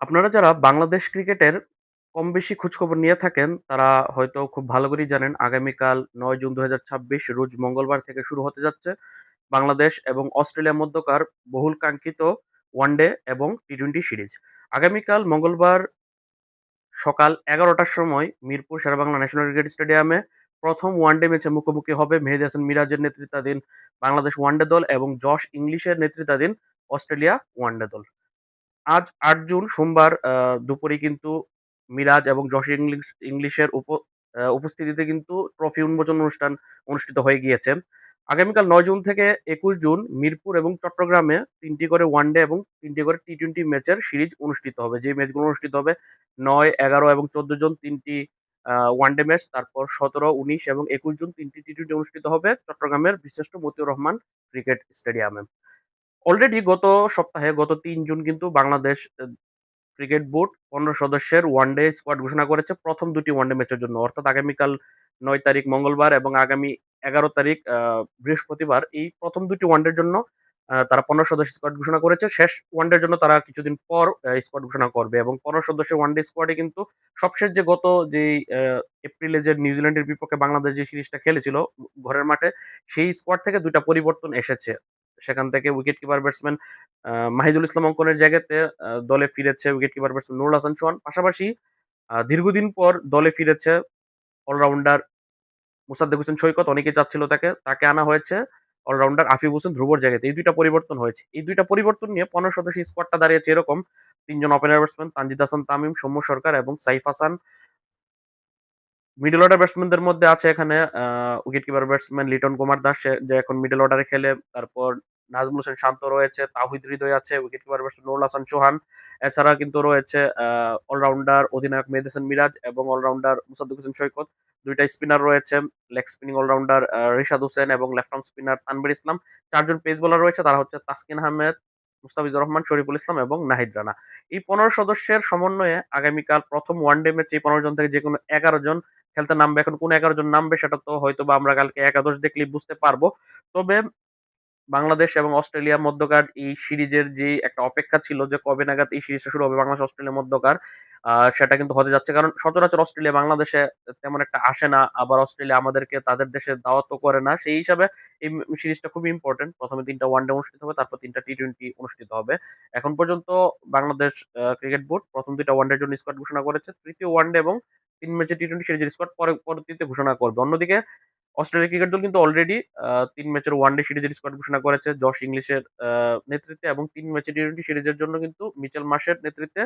আপনারা যারা বাংলাদেশ ক্রিকেটের কম বেশি খোঁজখবর নিয়ে থাকেন, তারা হয়তো খুব ভালো করেই জানেন আগামীকাল ৯ জুন ২০২৬ রোজ মঙ্গলবার থেকে শুরু হতে যাচ্ছে বাংলাদেশ এবং অস্ট্রেলিয়ার মধ্যকার বহুল কাঙ্ক্ষিত ওয়ানডে এবং টি-টোয়েন্টি সিরিজ। আগামীকাল মঙ্গলবার সকাল ১১টার সময় মিরপুর শেরেবাংলা ন্যাশনাল ক্রিকেট স্টেডিয়ামে প্রথম ওয়ানডে ম্যাচে মুখোমুখি হবে মেহেদী হাসান মিরাজের নেতৃত্বাধীন বাংলাদেশ ওয়ানডে দল এবং জশ ইংলিশের নেতৃত্বাধীন অস্ট্রেলিয়া ওয়ানডে দল। আজ ৮ জুন সোমবার দুপুরে কিন্তু মিরাজ এবং জশ ইংলিশের উপস্থিতিতে কিন্তু ট্রফি উন্মোচন অনুষ্ঠান অনুষ্ঠিত হয়ে গিয়েছে। আগামীকাল ৯ জুন থেকে ২১ জুন মিরপুর এবং চট্টগ্রামে ৩ টি করে ওয়ানডে এবং ৩ টি করে টি-টোয়েন্টি ম্যাচের সিরিজ অনুষ্ঠিত হবে। যে ম্যাচগুলো অনুষ্ঠিত হবে ৯, ১১ এবং ১৪ জন ৩ টি ওয়ানডে ম্যাচ, তারপর ১৭, ১৯ এবং ২১ জুন ৩ টি টি-টোয়েন্টি অনুষ্ঠিত হবে চট্টগ্রামের বিশিষ্ট মতিউর রহমান ক্রিকেট স্টেডিয়ামে। অলরেডি গত সপ্তাহে গত ৩ জুন কিন্তু বাংলাদেশ ক্রিকেট বোর্ড ১৫ সদস্যের ওয়ানডে স্কোয়াড ঘোষণা করেছে প্রথম ২ টি ওয়ানডে ম্যাচের জন্য। অর্থাৎ আগামীকাল ৯ তারিখ মঙ্গলবার এবং আগামী ১১ তারিখ বৃহস্পতিবার এই প্রথম ২ টি ওয়ানডের জন্য তারা ১৫ সদস্যের স্কোয়াড ঘোষণা করেছে। শেষ ওয়ানডের জন্য তারা কিছুদিন পর স্কোয়াড ঘোষণা করবে এবং ১৫ সদস্যের ওয়ানডে স্কোয়াডে কিন্তু সবশেষ যে গত যেই এপ্রিলে যে নিউজিল্যান্ডের বিপক্ষে বাংলাদেশ যে সিরিজটা খেলেছিল ঘরের মাঠে, সেই স্কোয়াড থেকে ২ টা পরিবর্তন এসেছে। সেখান থেকে wicket keeper batsman Mahidul Islam অঙ্কনের জায়গাতে দলে ফিরেছে wicket keeper batsman Nurul Hasan Sohan. পাশাপাশি দীর্ঘদিন পর দলে ফিরেছে অলরাউন্ডার মোসাদ্দেক হোসেন সৈকত। অনেকেই চাচ্ছিল তাকে। তাকে আনা হয়েছে অলরাউন্ডার আফিফ হোসেন ধ্রুবর জায়গাতে। এই ২ টা পরিবর্তন হয়েছে। এই ২ টা পরিবর্তন নিয়ে ১৫ সদস্যের স্কোয়াডটা দাঁড়িয়েছে এরকম: ৩ জন ওপেনার ব্যাটসম্যান তানজিদ হাসান তামিম, সৌম্য সরকার এবং সাইফ হাসান। মিডল অর্ডার ব্যাটসম্যানদের মধ্যে আছে এখানে wicket keeper batsman Liton Kumar Das, সে যে এখন মিডল অর্ডারে খেলে। তারপর নাজমুল হোসেন শান্ত রয়েছে, তাওহিদ হৃদয় আছে, wicket keeper batsman Nurul Hasan Chauhan. এছাড়া কিন্তু রয়েছে অলরাউন্ডার অধিনায়ক মেহেদী হাসান মিরাজ এবং অলরাউন্ডার মুসাদ্দেক হোসেন সৈকত। ২ টা স্পিনার রয়েছে, leg spinning allrounder Rishad Hossain এবং left arm spinner Tanvir Islam. ৪ জন পেস বোলার রয়েছে, তারা হচ্ছে তাসকিন আহমেদ, মুস্তাফিজুর রহমান, শরীফুল ইসলাম এবং নাহিদ রানা। এই ১৫ সদস্যের সমন্বয়ে আগামীকাল প্রথম ওয়ানডে ম্যাচে এই ১৫ জন থেকে যেকোনো ১১ জন খেলতে নামবে। এখন কোন ১১ জন নামবে সেটা তো হয়তোবা আমরা কালকে একাদশ দেখলেই বুঝতে পারবো। তবে বাংলাদেশ এবং অস্ট্রেলিয়ার মধ্যকার এই সিরিজের যে একটা অপেক্ষা ছিল যে কবে নাগাদ এই সিরিজটা শুরু হবে বাংলাদেশ অস্ট্রেলিয়ার মধ্যকার, সেটা কিন্তু হতে যাচ্ছে। কারণ সচরাচর অস্ট্রেলিয়া বাংলাদেশে তেমন একটা আসে না। আবার অস্ট্রেলিয়া আমাদেরকে তাদের দেশে দাওয়াতও করে না। সেই হিসাবে এই সিরিজটা খুবই ইম্পোর্টেন্ট। ১ম এ ৩ টা ওয়ানডে অনুষ্ঠিত হবে, তারপর ৩ টা টি-টোয়েন্টি অনুষ্ঠিত হবে। এখন পর্যন্ত বাংলাদেশ ক্রিকেট বোর্ড প্রথম ২ টা ওয়ানডের জন্য স্কোয়াড ঘোষণা করেছে। তৃতীয় ওয়ানডে এবং ৩ ম্যাচের টি-টোয়েন্টি সিরিজের স্কোয়াড পরবর্তীতে ঘোষণা করবে। অন্যদিকে অস্ট্রেলিয়া ক্রিকেট দল কিন্তু অলরেডি ৩ ম্যাচের ওয়ানডে সিরিজের স্কোয়াড ঘোষণা করেছে জশ ইংলিশের নেতৃত্বে এবং ৩ ম্যাচের টি-টোয়েন্টি সিরিজের জন্য কিন্তু মিচেল মার্শের নেতৃত্বে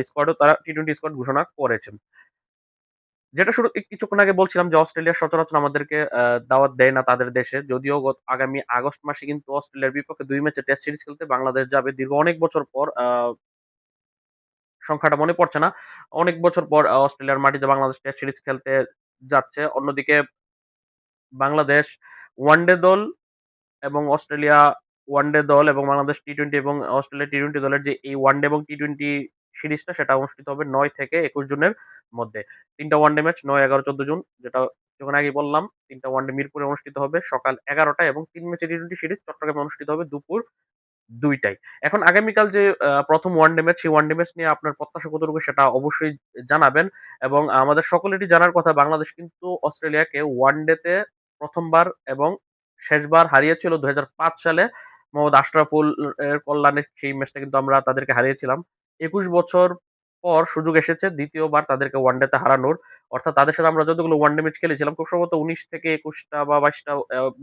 স্কোয়াডও তারা টি-টোয়েন্টি স্কোয়াড ঘোষণা করেছেন। যেটা শুরু কিছুক্ষণ আগে বলছিলাম যে অস্ট্রেলিয়া সচরাচর আমাদেরকে দাওয়াত দেয় না তাদের দেশে। যদিও আগামী আগস্ট মাসে কিন্তু অস্ট্রেলিয়ার বিপক্ষে ২ ম্যাচের টেস্ট সিরিজ খেলতে বাংলাদেশ যাবে। দীর্ঘ অনেক বছর পর, সংখ্যাটা মনে পড়ছে না। অনেক বছর পর অস্ট্রেলিয়ার মাটিতে বাংলাদেশ টেস্ট সিরিজ খেলতে যাচ্ছে। অন্যদিকে বাংলাদেশ ওয়ানডে দল এবং অস্ট্রেলিয়া ওয়ানডে দল এবং বাংলাদেশ টি-টোয়েন্টি এবং অস্ট্রেলিয়া টি-টোয়েন্টি দলের যে এই ওয়ানডে এবং টি-টোয়েন্টি সিরিজটা সেটা অনুষ্ঠিত হবে ৯ থেকে ২১ জুনের মধ্যে। ৩ টা ওয়ানডে ম্যাচ ৯, ১১, ১৪ জুন, যেটা কিছুক্ষণ আগেই বললাম। ৩ টা ওয়ানডে মিরপুরে অনুষ্ঠিত হবে সকাল ১১ টায় এবং ৩ ম্যাচের টি-টোয়েন্টি সিরিজ চট্টগ্রামে অনুষ্ঠিত হবে দুপুর ২ টায়। এখন আগামীকাল যে প্রথম ওয়ানডে ম্যাচ, সেই ওয়ানডে ম্যাচ নিয়ে আপনার প্রত্যাশা কতটুকু সেটা অবশ্যই জানাবেন এবং আমাদের সকলেরই জানার কথা বাংলাদেশ কিন্তু অস্ট্রেলিয়াকে ওয়ানডেতে ১ম বার এবং শেষবার হারিয়েছিল ২০০৫ সালে মোহাম্মদ আশরাফুল এর কল্যাণে। সেই ম্যাচটা কিন্তু আমরা তাদেরকে হারিয়েছিলাম। ২১ বছর পর সুযোগ এসেছে দ্বিতীয়বার তাদেরকে ওয়ানডেতে হারানোর। অর্থাৎ তাদের সাথে আমরা যতগুলো ওয়ানডে ম্যাচ খেলেছিলাম খুব সম্ভবত ১৯ থেকে ২১ টা বা ২২ টা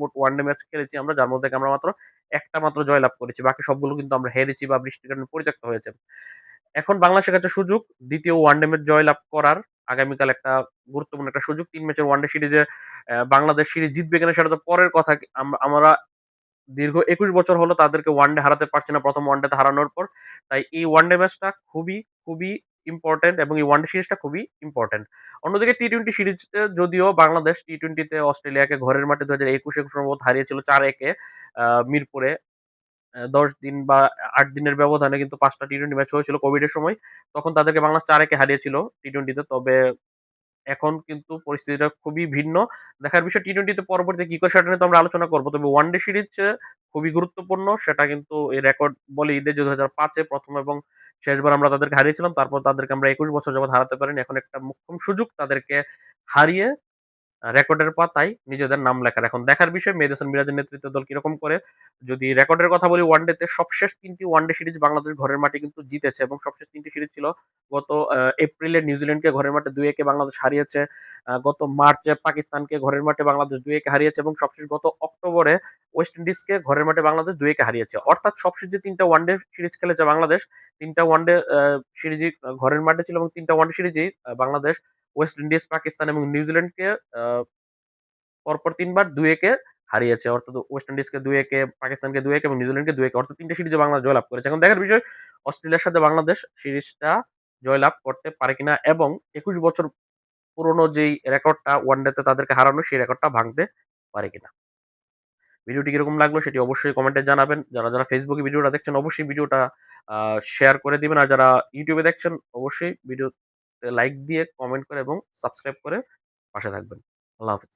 মোট ওয়ানডে ম্যাচ খেলেছি আমরা, যার মধ্যে থেকে আমরা মাত্র একটা মাত্র জয়লাভ করেছি। বাকি সবগুলো কিন্তু আমরা হেরেছি বা বৃষ্টির কারণে পরিত্যক্ত হয়েছে। এখন বাংলাদেশের কাছে সুযোগ দ্বিতীয় ওয়ানডে ম্যাচ জয়লাভ করার। আগামীকাল একটা গুরুত্বপূর্ণ একটা সুযোগ। ৩ ম্যাচের ওয়ানডে সিরিজে বাংলাদেশ সিরিজ জিতবে কিনা সেটা তো পরের কথা। আমরা দীর্ঘ ২১ বছর হলো তাদেরকে ওয়ানডে হারাতে পারছি না, ১ম ওয়ানডেতে হারানোর পর। তাই এই ওয়ানডে ম্যাচটা খুবই ইম্পোর্টেন্ট এবং এই ওয়ানডে সিরিজটা খুবই ইম্পোর্টেন্ট। অন্যদিকে টি-টোয়েন্টি সিরিজে যদিও বাংলাদেশ টি-টোয়েন্টিতে অস্ট্রেলিয়াকে ঘরের মাঠে ২০২১ এ সম্ভবত হারিয়েছিল ৪-১ এ মিরপুরে। ১০ দিন বা ৮ দিনের ব্যবধানে কিন্তু ৫ টা টি-টোয়েন্টি ম্যাচ হয়েছিল কোভিডের সময়। তখন তাদেরকে বাংলাদেশ ৪-১ এ হারিয়েছিল টি-টোয়েন্টিতে। তবে এখন কিন্তু পরিস্থিতিটা খুবই ভিন্ন। দেখার বিষয় টি-টোয়েন্টিতে পরবর্তীতে কি করে সেটা নিয়ে তো আমরা আলোচনা করব। তবে ওয়ানডে সিরিজ খুবই গুরুত্বপূর্ণ। সেটা কিন্তু এই রেকর্ড বলেই দেয় যে ২০০৫ এ ১ম এবং শেষবার আমরা তাদেরকে হারিয়েছিলাম। তারপর তাদেরকে আমরা ২১ বছর যাবৎ হারাতে পারিনি। এখন একটা মোক্ষম সুযোগ তাদেরকে হারিয়ে রেকর্ডের পাতায় নিজেদের নাম লেখার। এখন দেখার বিষয় মেহেদী হাসান মিরাজের নেতৃত্বের দল কিরকম করে। যদি রেকর্ডের কথা বলি ওয়ানডেতে সবশেষ ৩ টি ওয়ানডে সিরিজ বাংলাদেশ ঘরের মাঠে কিন্তু জিতেছে এবং সবশেষ ৩ টি সিরিজ ছিল গত এপ্রিলে নিউজিল্যান্ডকে ঘরের মাঠে ২-১ এ বাংলাদেশ হারিয়েছে। গত মার্চে পাকিস্তানকে ঘরের মাঠে বাংলাদেশ ২-১ এ হারিয়েছে এবং সবশেষ গত অক্টোবরে ওয়েস্ট ইন্ডিজকে ঘরের মাঠে বাংলাদেশ ২-১ এ হারিয়েছে। অর্থাৎ সবশেষ যে ৩ টা ওয়ানডে সিরিজ খেলেছে বাংলাদেশ, ৩ টা ওয়ানডে সিরিজই ঘরের মাঠে ছিল এবং ৩ টা ওয়ানডে সিরিজেই বাংলাদেশ ওয়েস্ট ইন্ডিজ, পাকিস্তান এবং নিউজিল্যান্ডকে আ পরপর ৩ বার ২-১ এ হারিয়েছে। অর্থাৎ ওয়েস্ট ইন্ডিজকে ২-১ এ, পাকিস্তানকে ২-১ এবং নিউজিল্যান্ডকে ২-১ অর্থাৎ ৩ টা সিরিজে বাংলাদেশ জয়লাভ করেছে। এখন দেখার বিষয় অস্ট্রেলিয়ার সাথে বাংলাদেশ সিরিজটা জয়লাভ করতে পারে কিনা এবং ২১ বছর পুরনো যেই রেকর্ডটা ওয়ানডেতে তাদেরকে হারানো সেই রেকর্ডটা ভাঙতে পারে কিনা। ভিডিওটি কিরকম লাগলো সেটি অবশ্যই কমেন্টে জানাবেন। যারা ফেসবুকে ভিডিওটা দেখছেন অবশ্যই ভিডিওটা শেয়ার করে দিবেন। আর যারা ইউটিউবে দেখছেন অবশ্যই ভিডিওতে লাইক দিয়ে, কমেন্ট করে এবং সাবস্ক্রাইব করে পাশে থাকবেন। আল্লাহ হাফেজ।